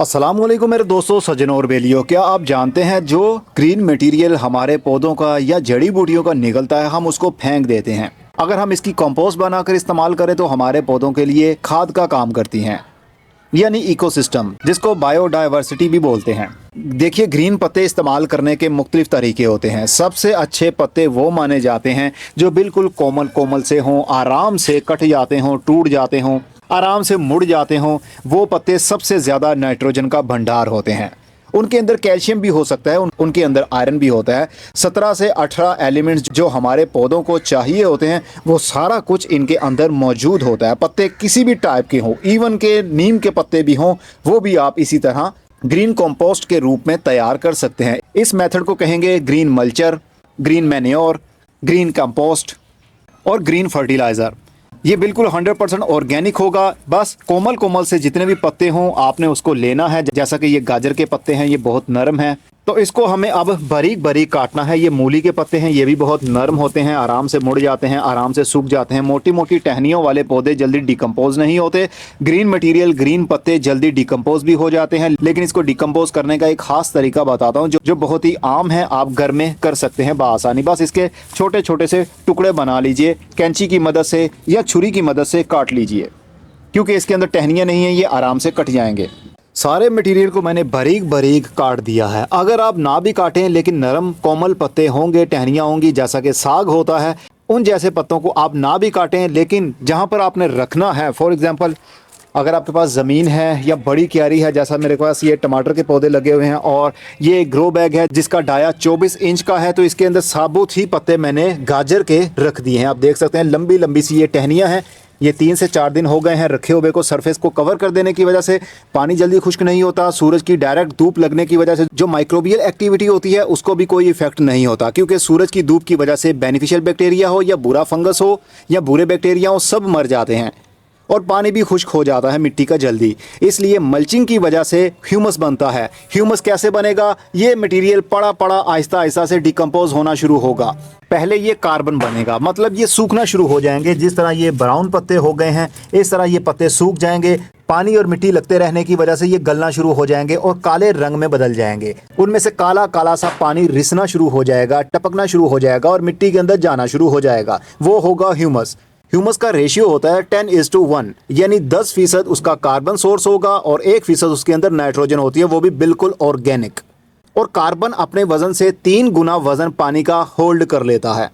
अस्सलामुअलैकुम मेरे दोस्तों, सज्जनों और बेलियों। क्या आप जानते हैं जो ग्रीन मटेरियल हमारे पौधों का या जड़ी बूटियों का निकलता है, हम उसको फेंक देते हैं। अगर हम इसकी कंपोस्ट बनाकर इस्तेमाल करें तो हमारे पौधों के लिए खाद का काम करती हैं, यानी इकोसिस्टम, जिसको बायोडायवर्सिटी भी बोलते हैं। देखिए, ग्रीन पत्ते इस्तेमाल करने के मुख्तलिफ तरीके होते हैं। सबसे अच्छे पत्ते वो माने जाते हैं जो बिल्कुल कोमल कोमल से हों, आराम से कट जाते हों, टूट जाते हों, आराम से मुड़ जाते हों। वो पत्ते सबसे ज़्यादा नाइट्रोजन का भंडार होते हैं। उनके अंदर कैल्शियम भी हो सकता है, उनके अंदर आयरन भी होता है। 17 से 18 एलिमेंट्स जो हमारे पौधों को चाहिए होते हैं, वो सारा कुछ इनके अंदर मौजूद होता है। पत्ते किसी भी टाइप के हों, इवन के नीम के पत्ते भी हों, वो भी आप इसी तरह ग्रीन कंपोस्ट के रूप में तैयार कर सकते हैं। इस मेथड को कहेंगे green mulcher, green manure, green compost और ग्रीन फर्टिलाइज़र। ये बिल्कुल 100% ऑर्गेनिक होगा। बस कोमल कोमल से जितने भी पत्ते हों आपने उसको लेना है। जैसा कि ये गाजर के पत्ते हैं, ये बहुत नरम हैं, तो इसको हमें अब बारीक बारीक काटना है। ये मूली के पत्ते हैं, ये भी बहुत नरम होते हैं, आराम से मुड़ जाते हैं, आराम से सूख जाते हैं। मोटी मोटी टहनियों वाले पौधे जल्दी डिकम्पोज नहीं होते। ग्रीन मटेरियल, ग्रीन पत्ते जल्दी डिकम्पोज भी हो जाते हैं, लेकिन इसको डिकम्पोज करने का एक खास तरीका बताता हूँ जो बहुत ही आम है, आप घर में कर सकते हैं बआसानी। बस इसके छोटे छोटे से टुकड़े बना लीजिए, कैंची की मदद से या छुरी की मदद से काट लीजिए, क्योंकि इसके अंदर टहनियाँ नहीं हैं, ये आराम से कट जाएंगे। सारे मटेरियल को मैंने बारीक बारीक काट दिया है। अगर आप ना भी काटें लेकिन नरम कोमल पत्ते होंगे, टहनियाँ होंगी, जैसा कि साग होता है, उन जैसे पत्तों को आप ना भी काटें, लेकिन जहाँ पर आपने रखना है, फॉर एग्जांपल अगर आपके पास ज़मीन है या बड़ी क्यारी है, जैसा मेरे पास ये टमाटर के पौधे लगे हुए हैं और ये ग्रो बैग है जिसका डाया 24 इंच का है, तो इसके अंदर साबुत ही पत्ते मैंने गाजर के रख दिए हैं। आप देख सकते हैं लंबी लंबी सी ये टहनियाँ हैं। ये 3 से 4 दिन हो गए हैं रखे हुए को। सरफेस को कवर कर देने की वजह से पानी जल्दी खुश्क नहीं होता। सूरज की डायरेक्ट धूप लगने की वजह से जो माइक्रोबियल एक्टिविटी होती है उसको भी कोई इफेक्ट नहीं होता, क्योंकि सूरज की धूप की वजह से बेनिफिशियल बैक्टीरिया हो या बुरा फंगस हो या बुरे बैक्टीरिया हो, सब मर जाते हैं और पानी भी खुश्क हो जाता है मिट्टी का जल्दी। इसलिए मल्चिंग की वजह से ह्यूमस बनता है। ह्यूमस कैसे बनेगा? ये मटेरियल पड़ा पड़ा आहिस्ता आहिस्ता से डिकम्पोज होना शुरू होगा। पहले ये कार्बन बनेगा, मतलब ये सूखना शुरू हो जाएंगे। जिस तरह ये ब्राउन पत्ते हो गए हैं, इस तरह ये पत्ते सूख जाएंगे। पानी और मिट्टी लगते रहने की वजह से ये गलना शुरू हो जाएंगे और काले रंग में बदल जाएंगे। उनमें से काला काला सा पानी रिसना शुरू हो जाएगा, टपकना शुरू हो जाएगा और मिट्टी के अंदर जाना शुरू हो जाएगा। वो होगा ह्यूमस। ह्यूमस का रेशियो होता है 10:1, यानी 10% उसका कार्बन सोर्स होगा और 1% उसके अंदर नाइट्रोजन होती है, वो भी बिल्कुल ऑर्गेनिक। और कार्बन अपने वजन से 3 गुना वजन पानी का होल्ड कर लेता है,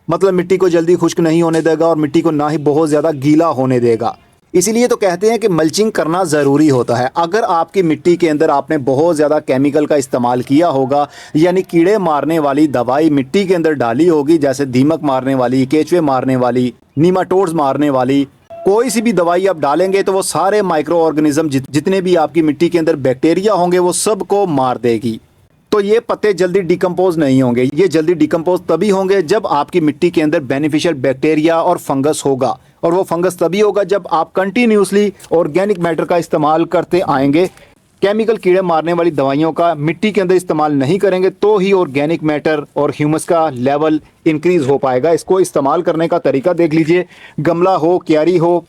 मतलब मिट्टी को जल्दी खुश्क नहीं होने देगा और मिट्टी को ना ही बहुत ज़्यादा गीला होने देगा। इसीलिए तो कहते हैं कि मल्चिंग करना ज़रूरी होता है। अगर आपकी मिट्टी के अंदर आपने बहुत ज़्यादा केमिकल का इस्तेमाल किया होगा, यानी कीड़े मारने वाली दवाई मिट्टी के अंदर डाली होगी, जैसे दीमक मारने वाली, केचुए मारने वाली, नीमाटोड्स मारने वाली, कोई सी भी दवाई आप डालेंगे तो वो सारे माइक्रो ऑर्गेनिज्म जितने भी आपकी मिट्टी के अंदर बैक्टीरिया होंगे वो सबको मार देगी। तो ये पत्ते जल्दी डिकम्पोज नहीं होंगे। ये जल्दी डिकम्पोज तभी होंगे जब आपकी मिट्टी के अंदर बेनिफिशियल बैक्टीरिया और फंगस होगा, और वो फंगस तभी होगा जब आप कंटिन्यूसली ऑर्गेनिक मैटर का इस्तेमाल करते आएंगे। केमिकल कीड़े मारने वाली दवाइयों का मिट्टी के अंदर इस्तेमाल नहीं करेंगे तो ही ऑर्गेनिक मैटर और ह्यूमस का लेवल इंक्रीज हो पाएगा। इसको इस्तेमाल करने का तरीका देख लीजिए। गमला हो, क्यारी हो,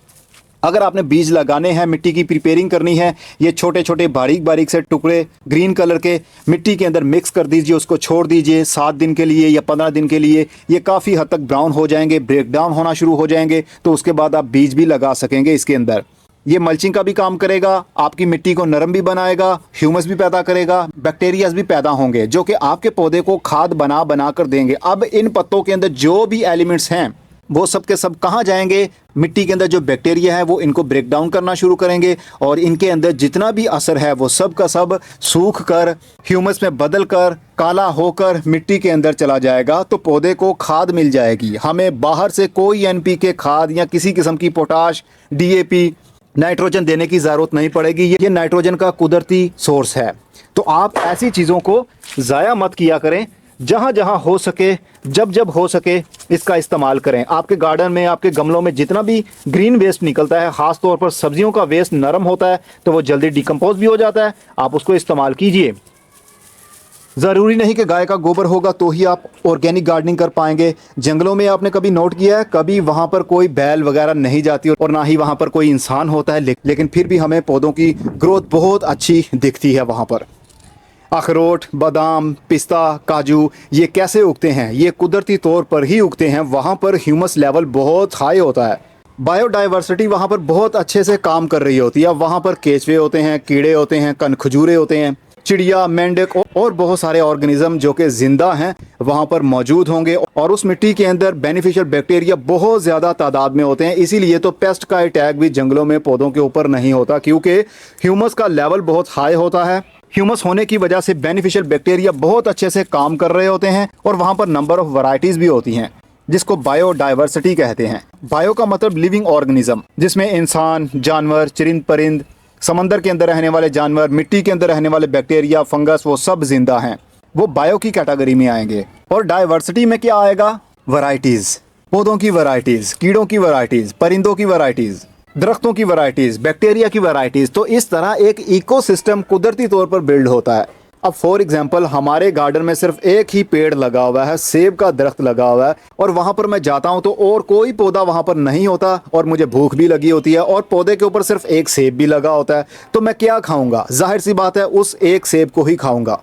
अगर आपने बीज लगाने हैं, मिट्टी की प्रिपेयरिंग करनी है, ये छोटे छोटे बारीक बारीक से टुकड़े ग्रीन कलर के मिट्टी के अंदर मिक्स कर दीजिए। उसको छोड़ दीजिए 7 दिन के लिए या 15 दिन के लिए। ये काफ़ी हद तक ब्राउन हो जाएंगे, ब्रेक डाउन होना शुरू हो जाएंगे, तो उसके बाद आप बीज भी लगा सकेंगे इसके अंदर। ये मल्चिंग का भी काम करेगा, आपकी मिट्टी को नरम भी बनाएगा, ह्यूमस भी पैदा करेगा, बैक्टीरियाज भी पैदा होंगे जो कि आपके पौधे को खाद बना बना कर देंगे। अब इन पत्तों के अंदर जो भी एलिमेंट्स हैं वो सब के सब कहाँ जाएंगे? मिट्टी के अंदर जो बैक्टीरिया है वो इनको ब्रेक डाउन करना शुरू करेंगे और इनके अंदर जितना भी असर है वो सब का सब सूख कर ह्यूमस में बदल कर काला होकर मिट्टी के अंदर चला जाएगा। तो पौधे को खाद मिल जाएगी। हमें बाहर से कोई NPK खाद या किसी किस्म की पोटाश, DAP, नाइट्रोजन देने की ज़रूरत नहीं पड़ेगी। ये नाइट्रोजन का कुदरती सोर्स है। तो आप ऐसी चीज़ों को ज़ाया मत किया करें। जहाँ जहाँ हो सके, जब जब हो सके इसका इस्तेमाल करें। आपके गार्डन में, आपके गमलों में जितना भी ग्रीन वेस्ट निकलता है, ख़ास तौर पर सब्जियों का वेस्ट नरम होता है तो वो जल्दी डिकम्पोज भी हो जाता है। आप उसको इस्तेमाल कीजिए। ज़रूरी नहीं कि गाय का गोबर होगा तो ही आप ऑर्गेनिक गार्डनिंग कर पाएंगे। जंगलों में आपने कभी नोट किया है, कभी वहाँ पर कोई बैल वगैरह नहीं जाती और ना ही वहाँ पर कोई इंसान होता है, लेकिन फिर भी हमें पौधों की ग्रोथ बहुत अच्छी दिखती है वहाँ पर। अखरोट, बादाम, पिस्ता, काजू ये कैसे उगते हैं? ये कुदरती तौर पर ही उगते हैं। वहाँ पर ह्यूमस लेवल बहुत हाई होता है, बायोडाइवर्सिटी वहाँ पर बहुत अच्छे से काम कर रही होती है। वहाँ पर केचुए होते हैं, कीड़े होते हैं, कनखजूरे होते हैं, चिड़िया, मेंढक और बहुत सारे ऑर्गेनिज्म जो कि जिंदा हैं वहाँ पर मौजूद होंगे। और उस मिट्टी के अंदर बेनिफिशियल बैक्टीरिया बहुत ज़्यादा तादाद में होते हैं। इसीलिए तो पेस्ट का अटैक भी जंगलों में पौधों के ऊपर नहीं होता, क्योंकि ह्यूमस का लेवल बहुत हाई होता है। ह्यूमस होने की वजह से बेनिफिशियल बैक्टीरिया बहुत अच्छे से काम कर रहे होते हैं और वहाँ पर नंबर ऑफ वैरायटीज़ भी होती हैं, जिसको बायोडाइवर्सिटी कहते हैं। बायो का मतलब लिविंग ऑर्गेनिज्म, जिसमें इंसान, जानवर, चरिंद परिंद, समंदर के अंदर रहने वाले जानवर, मिट्टी के अंदर रहने वाले बैक्टीरिया, फंगस, वो सब जिंदा हैं, वो बायो की कैटेगरी में आएंगे। और डाइवर्सिटी में क्या आएगा? वैरायटीज़, पौधों की वैरायटीज़, कीड़ों की वैरायटीज़, परिंदों की वैरायटीज़, दरख्तों की वैरायटीज़, बैक्टीरिया की वैरायटीज़। तो इस तरह एक इकोसिस्टम कुदरती तौर पर बिल्ड होता है। अब फॉर एग्जांपल हमारे गार्डन में सिर्फ एक ही पेड़ लगा हुआ है, सेब का दरख्त लगा हुआ है, और वहाँ पर मैं जाता हूँ तो और कोई पौधा वहाँ पर नहीं होता और मुझे भूख भी लगी होती है और पौधे के ऊपर सिर्फ एक सेब भी लगा होता है, तो मैं क्या खाऊंगा? जाहिर सी बात है उस एक सेब को ही खाऊंगा,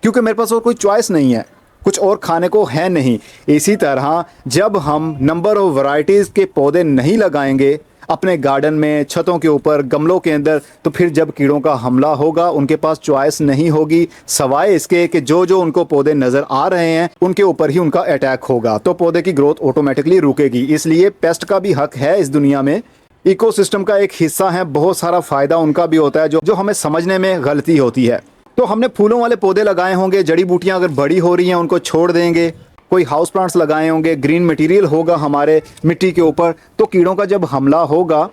क्योंकि मेरे पास और कोई चॉइस नहीं है, कुछ और खाने को है नहीं। इसी तरह जब हम नंबर ऑफ वैरायटीज़ के पौधे नहीं लगाएंगे अपने गार्डन में, छतों के ऊपर, गमलों के अंदर, तो फिर जब कीड़ों का हमला होगा उनके पास चॉइस नहीं होगी, सवाए इसके कि जो जो उनको पौधे नज़र आ रहे हैं उनके ऊपर ही उनका अटैक होगा, तो पौधे की ग्रोथ ऑटोमेटिकली रुकेगी। इसलिए पेस्ट का भी हक है इस दुनिया में, इकोसिस्टम का एक हिस्सा है, बहुत सारा फ़ायदा उनका भी होता है जो हमें समझने में गलती होती है। तो हमने फूलों वाले पौधे लगाए होंगे, जड़ी बूटियाँ अगर बड़ी हो रही हैं उनको छोड़ देंगे, कोई हाउस प्लांट्स लगाए होंगे, ग्रीन मटेरियल होगा हमारे मिट्टी के ऊपर, तो कीड़ों का जब हमला होगा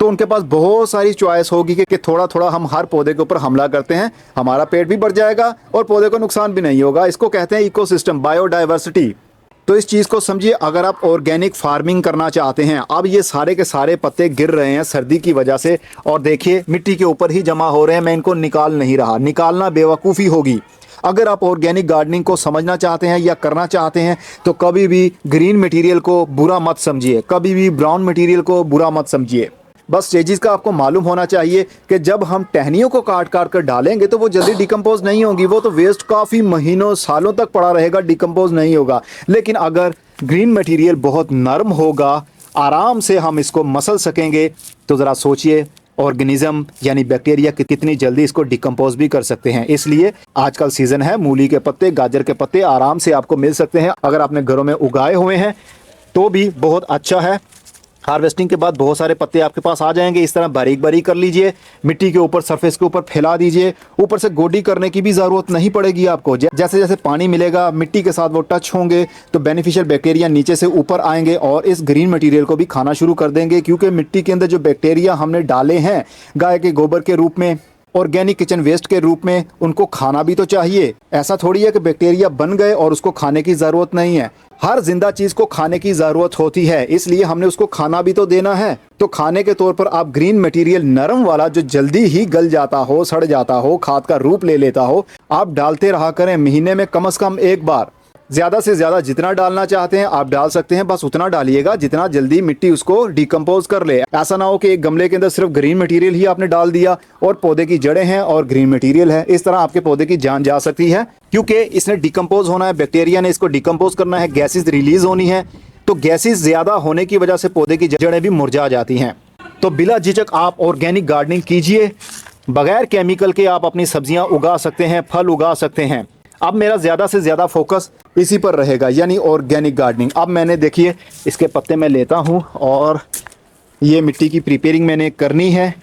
तो उनके पास बहुत सारी चॉइस होगी कि थोड़ा थोड़ा हम हर पौधे के ऊपर हमला करते हैं, हमारा पेट भी बढ़ जाएगा और पौधे को नुकसान भी नहीं होगा। इसको कहते हैं इकोसिस्टम, बायोडाइवर्सिटी। तो इस चीज़ को समझिए, अगर आप ऑर्गेनिक फार्मिंग करना चाहते हैं, अब ये सारे के सारे पत्ते गिर रहे हैं सर्दी की वजह से और देखिए मिट्टी के ऊपर ही जमा हो रहे हैं, मैं इनको निकाल नहीं रहा, निकालना बेवकूफ़ी होगी। अगर आप ऑर्गेनिक गार्डनिंग को समझना चाहते हैं या करना चाहते हैं तो कभी भी ग्रीन मटेरियल को बुरा मत समझिए, कभी भी ब्राउन मटेरियल को बुरा मत समझिए। बस स्टेजेस का आपको मालूम होना चाहिए कि जब हम टहनियों को काट काट कर डालेंगे तो वो जल्दी डिकम्पोज नहीं होगी, वो तो वेस्ट काफ़ी महीनों सालों तक पड़ा रहेगा, डिकम्पोज नहीं होगा। लेकिन अगर ग्रीन मटेरियल बहुत नरम होगा, आराम से हम इसको मसल सकेंगे, तो ज़रा सोचिए ऑर्गेनिज्म यानी बैक्टीरिया कितनी जल्दी इसको डिकम्पोज भी कर सकते हैं। इसलिए आजकल सीज़न है, मूली के पत्ते, गाजर के पत्ते आराम से आपको मिल सकते हैं। अगर आपने घरों में उगाए हुए हैं तो भी बहुत अच्छा है। हार्वेस्टिंग के बाद बहुत सारे पत्ते आपके पास आ जाएंगे, इस तरह बारीक बारीक कर लीजिए, मिट्टी के ऊपर, सरफेस के ऊपर फैला दीजिए। ऊपर से गोडी करने की भी ज़रूरत नहीं पड़ेगी आपको। जैसे जैसे पानी मिलेगा मिट्टी के साथ वो टच होंगे तो बेनिफिशियल बैक्टीरिया नीचे से ऊपर आएंगे और इस ग्रीन मटेरियल को भी खाना शुरू कर देंगे, क्योंकि मिट्टी के अंदर जो बैक्टीरिया हमने डाले हैं गाय के गोबर के रूप में, ऑर्गेनिक किचन वेस्ट के रूप में, उनको खाना भी तो चाहिए। ऐसा थोड़ी है कि बैक्टीरिया बन गए और उसको खाने की ज़रूरत नहीं है। हर जिंदा चीज़ को खाने की ज़रूरत होती है, इसलिए हमने उसको खाना भी तो देना है। तो खाने के तौर पर आप ग्रीन मटेरियल नरम वाला जो जल्दी ही गल जाता हो, सड़ जाता हो, खाद का रूप ले लेता हो, आप डालते रहा करें महीने में कम से कम एक बार। ज़्यादा से ज़्यादा जितना डालना चाहते हैं आप डाल सकते हैं, बस उतना डालिएगा जितना जल्दी मिट्टी उसको डिकम्पोज कर ले। ऐसा ना हो कि एक गमले के अंदर सिर्फ ग्रीन मटेरियल ही आपने डाल दिया और पौधे की जड़ें हैं और ग्रीन मटेरियल है, इस तरह आपके पौधे की जान जा सकती है, क्योंकि इसने डिकम्पोज होना है, बैक्टीरिया ने इसको डिकम्पोज करना है, गैसेज रिलीज होनी है। तो गैसेज ज़्यादा होने की वजह से पौधे की जड़ें भी मुरझा जाती हैं। तो बिला झिझक आप ऑर्गेनिक गार्डनिंग कीजिए, बगैर केमिकल के आप अपनी सब्जियां उगा सकते हैं, फल उगा सकते हैं। अब मेरा ज़्यादा से ज़्यादा फोकस इसी पर रहेगा, यानी ऑर्गेनिक गार्डनिंग। अब मैंने देखिए इसके पत्ते मैं लेता हूँ और ये मिट्टी की प्रिपेयरिंग मैंने करनी है।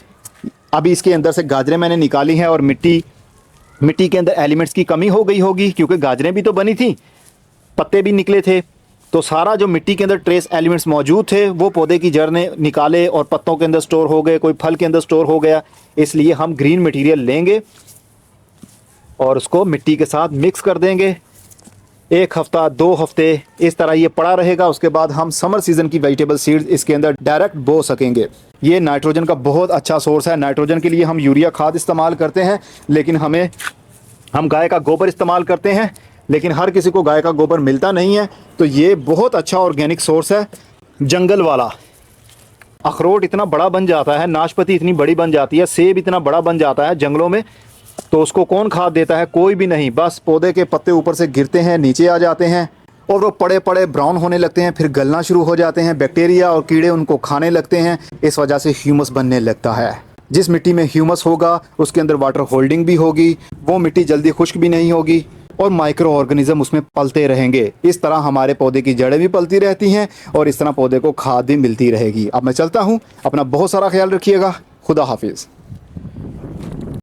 अभी इसके अंदर से गाजरें मैंने निकाली हैं और मिट्टी के अंदर एलिमेंट्स की कमी हो गई होगी, क्योंकि गाजरें भी तो बनी थी, पत्ते भी निकले थे, तो सारा जो मिट्टी के अंदर ट्रेस एलिमेंट्स मौजूद थे वो पौधे की जड़ ने निकाले और पत्तों के अंदर स्टोर हो गए, कोई फल के अंदर स्टोर हो गया। इसलिए हम ग्रीन मटेरियल लेंगे और उसको मिट्टी के साथ मिक्स कर देंगे। 1 हफ्ता 2 हफ्ते इस तरह ये पड़ा रहेगा। उसके बाद हम समर सीज़न की वेजिटेबल सीड्स इसके अंदर डायरेक्ट बो सकेंगे। ये नाइट्रोजन का बहुत अच्छा सोर्स है। नाइट्रोजन के लिए हम यूरिया खाद इस्तेमाल करते हैं, लेकिन हमें हम गाय का गोबर इस्तेमाल करते हैं, लेकिन हर किसी को गाय का गोबर मिलता नहीं है। तो ये बहुत अच्छा ऑर्गेनिक सोर्स है। जंगल वाला अखरोट इतना बड़ा बन जाता है, नाशपाती इतनी बड़ी बन जाती है, सेब इतना बड़ा बन जाता है जंगलों में, तो उसको कौन खाद देता है? कोई भी नहीं। बस पौधे के पत्ते ऊपर से गिरते हैं, नीचे आ जाते हैं और वो पड़े पड़े ब्राउन होने लगते हैं, फिर गलना शुरू हो जाते हैं। बैक्टीरिया और कीड़े उनको खाने लगते हैं, इस वजह से ह्यूमस बनने लगता है। जिस मिट्टी में ह्यूमस होगा उसके अंदर वाटर होल्डिंग भी होगी, वो मिट्टी जल्दी खुश्क भी नहीं होगी और माइक्रो ऑर्गेनिज्म उसमें पलते रहेंगे। इस तरह हमारे पौधे की जड़ें भी पलती रहती हैं और इस तरह पौधे को खाद भी मिलती रहेगी। अब मैं चलता हूँ, अपना बहुत सारा ख्याल रखिएगा। खुदा हाफिज़।